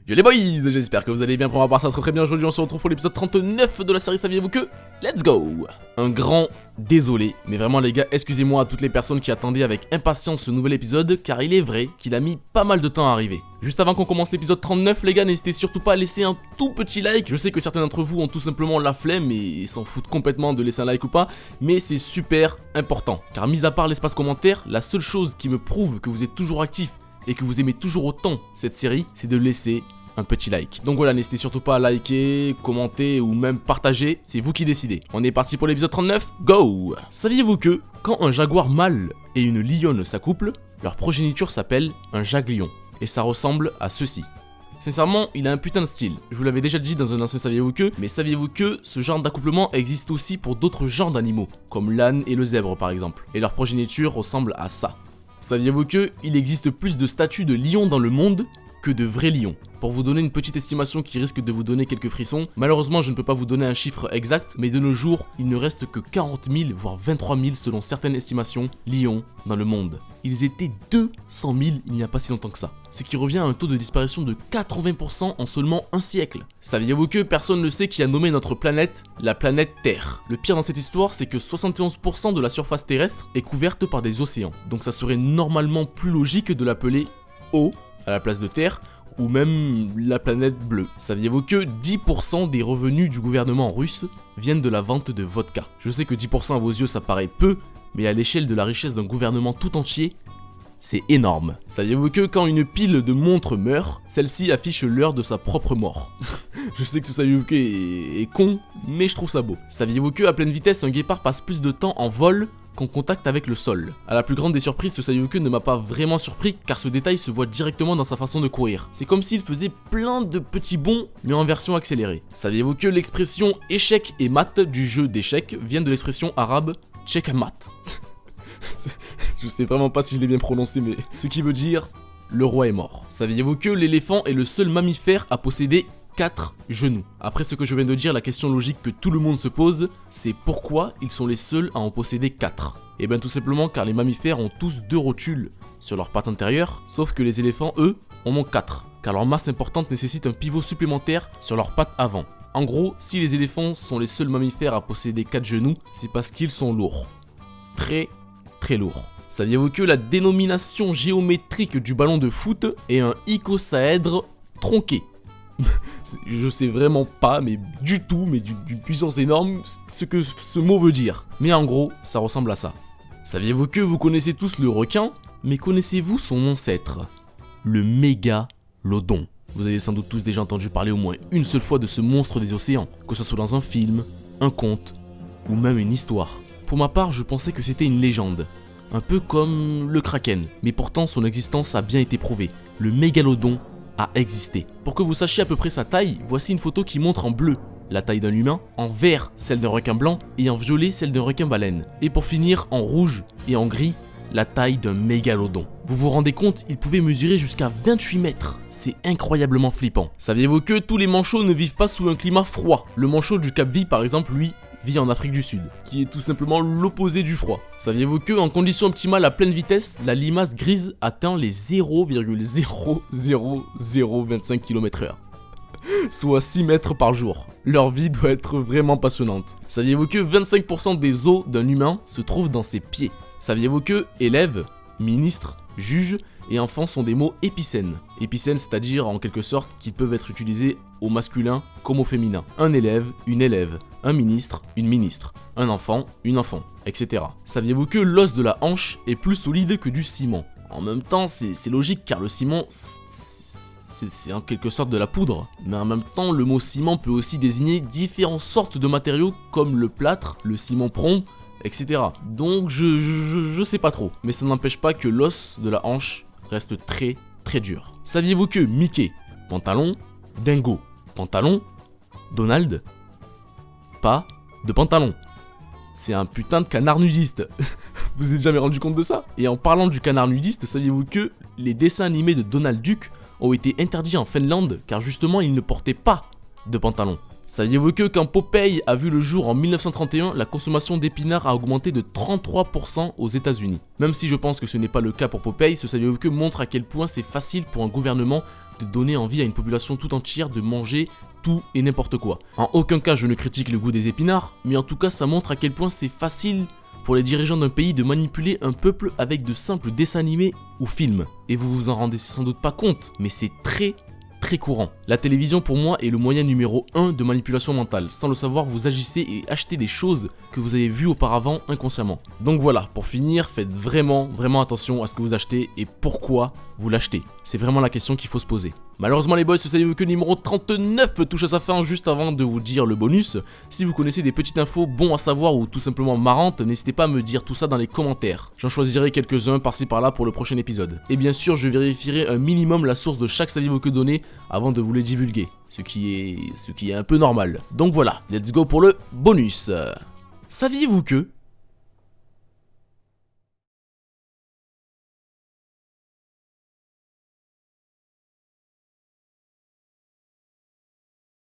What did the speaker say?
Yo les boys, j'espère que vous allez bien. Pour ma part ça très bien. Aujourd'hui on se retrouve pour l'épisode 39 de la série Saviez-vous que. Let's go. Un grand désolé, mais vraiment les gars, excusez-moi à toutes les personnes qui attendaient avec impatience ce nouvel épisode, car il est vrai qu'il a mis pas mal de temps à arriver. Juste avant qu'on commence l'épisode 39 les gars, n'hésitez surtout pas à laisser un tout petit like. Je sais que certains d'entre vous ont tout simplement la flemme et s'en foutent complètement de laisser un like ou pas, mais c'est super important, car mis à part l'espace commentaire, la seule chose qui me prouve que vous êtes toujours actif et que vous aimez toujours autant cette série, c'est de laisser un petit like. Donc voilà, n'hésitez surtout pas à liker, commenter ou même partager, c'est vous qui décidez. On est parti pour l'épisode 39, go! Saviez-vous que, quand un jaguar mâle et une lionne s'accouplent, leur progéniture s'appelle un jaglion, et ça ressemble à ceci. Sincèrement, il a un putain de style. Je vous l'avais déjà dit dans un ancien Saviez-vous que, mais saviez-vous que ce genre d'accouplement existe aussi pour d'autres genres d'animaux, comme l'âne et le zèbre par exemple, et leur progéniture ressemble à ça. Saviez-vous que il existe plus de statues de lions dans le monde que de vrais lions? Pour vous donner une petite estimation qui risque de vous donner quelques frissons, malheureusement je ne peux pas vous donner un chiffre exact, mais de nos jours, il ne reste que 40 000 voire 23 000 selon certaines estimations, lions dans le monde. Ils étaient 200 000 il n'y a pas si longtemps que ça, ce qui revient à un taux de disparition de 80% en seulement un siècle. Saviez-vous que personne ne sait qui a nommé notre planète la planète Terre? Le pire dans cette histoire, c'est que 71% de la surface terrestre est couverte par des océans, donc ça serait normalement plus logique de l'appeler eau à la place de Terre, ou même la planète bleue. Saviez-vous que 10% des revenus du gouvernement russe viennent de la vente de vodka? Je sais que 10% à vos yeux ça paraît peu, mais à l'échelle de la richesse d'un gouvernement tout entier, c'est énorme. Saviez-vous que quand une pile de montres meurt, celle-ci affiche l'heure de sa propre mort? Je sais que ce saviez-vous que est con, mais je trouve ça beau. Saviez-vous que à pleine vitesse, un guépard passe plus de temps en vol qu'en contact avec le sol? À la plus grande des surprises, ce saviez-vous que ne m'a pas vraiment surpris, car ce détail se voit directement dans sa façon de courir. C'est comme s'il faisait plein de petits bonds, mais en version accélérée. Saviez-vous que l'expression échec et mat du jeu d'échecs vient de l'expression arabe checkmat? Je sais vraiment pas si je l'ai bien prononcé, mais ce qui veut dire le roi est mort. Saviez-vous que l'éléphant est le seul mammifère à posséder 4 genoux? Après ce que je viens de dire, la question logique que tout le monde se pose, c'est pourquoi ils sont les seuls à en posséder 4? Et bien tout simplement car les mammifères ont tous 2 rotules sur leurs pattes antérieures, sauf que les éléphants, eux, en ont 4, car leur masse importante nécessite un pivot supplémentaire sur leurs pattes avant. En gros, si les éléphants sont les seuls mammifères à posséder 4 genoux, c'est parce qu'ils sont lourds. Très lourds. Saviez-vous que la dénomination géométrique du ballon de foot est un icosahèdre tronqué? Je sais vraiment pas, mais du tout, mais d'une puissance énorme, ce que ce mot veut dire. Mais en gros, ça ressemble à ça. Saviez-vous que vous connaissez tous le requin, mais connaissez-vous son ancêtre? Le mégalodon. Vous avez sans doute tous déjà entendu parler au moins une seule fois de ce monstre des océans, que ce soit dans un film, un conte, ou même une histoire. Pour ma part, je pensais que c'était une légende, un peu comme le kraken, mais pourtant son existence a bien été prouvée. Le mégalodon a existé. Pour que vous sachiez à peu près sa taille, voici une photo qui montre en bleu la taille d'un humain, en vert celle d'un requin blanc et en violet celle d'un requin baleine. Et pour finir en rouge et en gris, la taille d'un mégalodon. Vous vous rendez compte, il pouvait mesurer jusqu'à 28 mètres. C'est incroyablement flippant. Saviez-vous que tous les manchots ne vivent pas sous un climat froid? Le manchot du Cap Vie par exemple, lui, vit en Afrique du Sud, qui est tout simplement l'opposé du froid. Saviez-vous que, en conditions optimales à pleine vitesse, la limace grise atteint les 0,00025 km/h, soit 6 mètres par jour. Leur vie doit être vraiment passionnante. Saviez-vous que 25% des os d'un humain se trouvent dans ses pieds? Saviez-vous que élève, ministre, juge et enfant sont des mots épicènes? Épicènes, c'est-à-dire en quelque sorte qu'ils peuvent être utilisés au masculin comme au féminin. Un élève, une élève, un ministre, une ministre, un enfant, une enfant, etc. Saviez-vous que l'os de la hanche est plus solide que du ciment? En même temps, c'est logique car le ciment, c'est en quelque sorte de la poudre. Mais en même temps, le mot ciment peut aussi désigner différentes sortes de matériaux comme le plâtre, le ciment prompt, etc. Donc je sais pas trop, mais ça n'empêche pas que l'os de la hanche reste très dur. Saviez-vous que Mickey, pantalon, Dingo, pantalon, Donald, pas de pantalon? C'est un putain de canard nudiste. Vous êtes jamais rendu compte de ça? Et en parlant du canard nudiste, saviez-vous que les dessins animés de Donald Duck ont été interdits en Finlande car justement il ne portait pas de pantalon? Saviez-vous que quand Popeye a vu le jour en 1931, la consommation d'épinards a augmenté de 33% aux États-Unis? Même si je pense que ce n'est pas le cas pour Popeye, ce saviez-vous que montre à quel point c'est facile pour un gouvernement de donner envie à une population tout entière de manger tout et n'importe quoi. En aucun cas je ne critique le goût des épinards, mais en tout cas ça montre à quel point c'est facile pour les dirigeants d'un pays de manipuler un peuple avec de simples dessins animés ou films. Et vous vous en rendez sans doute pas compte, mais c'est très courant. La télévision pour moi est le moyen numéro 1 de manipulation mentale. Sans le savoir, vous agissez et achetez des choses que vous avez vues auparavant inconsciemment. Donc voilà, pour finir, faites vraiment attention à ce que vous achetez et pourquoi vous l'achetez. C'est vraiment la question qu'il faut se poser. Malheureusement les boys, ce Saviez-vous que numéro 39 touche à sa fin. Juste avant de vous dire le bonus, si vous connaissez des petites infos bons à savoir ou tout simplement marrantes, n'hésitez pas à me dire tout ça dans les commentaires. J'en choisirai quelques-uns par-ci par-là pour le prochain épisode. Et bien sûr, je vérifierai un minimum la source de chaque Saviez-vous que donné avant de vous les divulguer, ce qui est un peu normal. Donc voilà, let's go pour le bonus. Saviez-vous que